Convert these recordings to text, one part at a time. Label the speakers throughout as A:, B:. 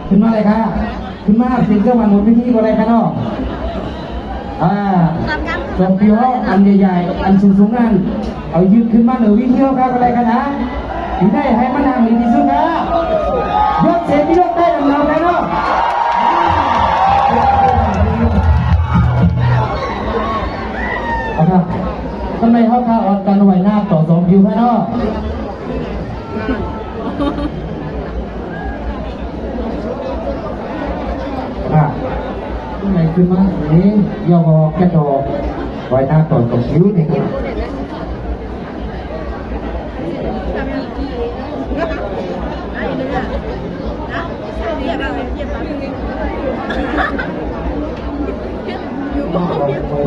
A: ขึ้นมาเลยค่ะขึ้นมาเป็นเจ้าวันหมดพิธีก็ได้ค่ะเนาะจบพิวอันใหญ่ๆอันสูงๆนั่นเอายืดขึ้นมาหนึ่งวิธีก็ได้ค่ะนะถึงได้ให้มันนั่งดีที่สุดนะยกเสียงที่ยกได้ดังเราเลยเนาะครับทำไมเขาข้าออนกันไหวหน้าต่อสองพิวค่ะเนาะที่ไหนขึ้นมาอย่างนี้ยอแค่ดอกไว้หน้าต่อตกคิ้วอย่างนี้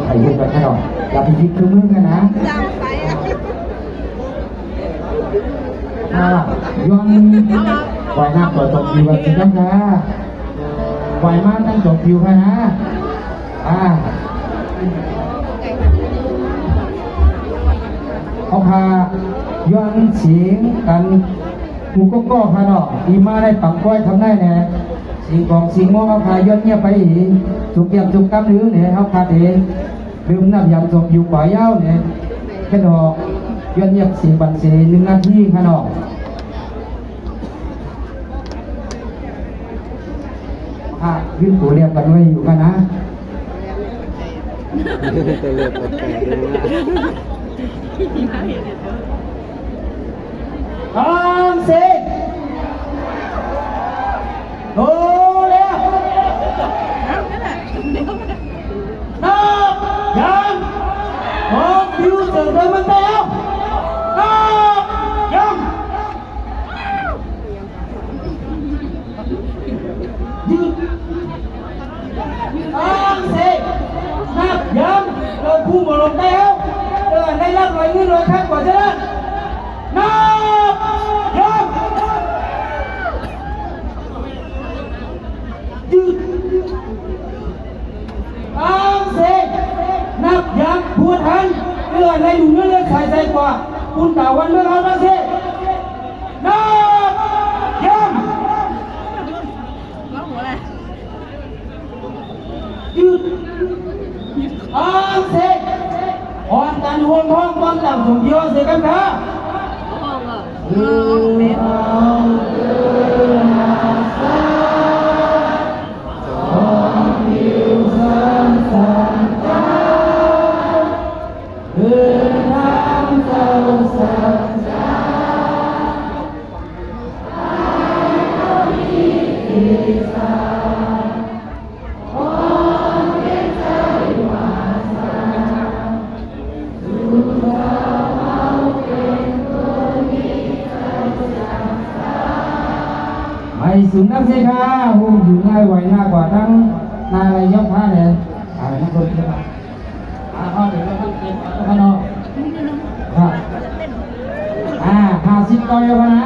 A: ถ่ายรูปกันแค่หน่อยอย่าไปยิบเครื่องมือกันนะย้อนไว้หน้าต่อตกคิ้วกันสิครับนะไหวมากตั้งจบคิวค่ะนะเอาพาย้อนเสียงกันผูกก็ค่ะเนาะดีมาได้ปังก้อยทำได้แน่สิ่งของสิ่งมองเอาพาย้อนเงียบไปจุกเยี่ยมจุกกำลื้อเนี่ยเอาพาเองดื่มน้ำยำจบอยู่ป่าเย้าเนี่ยแค่ดอกย้อนเงียบสิ่งบันเสีย1 นาทีค่ะเนาะยื่นตัวเรียบกันไว้อยู่กันนะทางเสกโตแล้วนับยังพอฟิวเจอร์มันแล้วนับยังยืดเสกนับย้ำเราคู่มาลงแล้วได้รับรอยเงินรอยค่ากว่าจะได้นับย้ำยืดเสกนับย้ำพูดทันในหนุ่มเลือดใส่กว่าคุณตาวันเมื่อเขาตั้งเสกนับย้ำยืดเสกอ่อนกันห่วงห้องความต่ำสมเยอะเสกกันค่ะไอ้สุนัขสิค่ะหุ่นอยู่ง่ายไหวหน้ากว่าทั้งนายอะไรยกท่าเลยนักคนที่มาเดี๋ยวเราต้องเก็บข้างนอก50 ต่อยแล้วนะ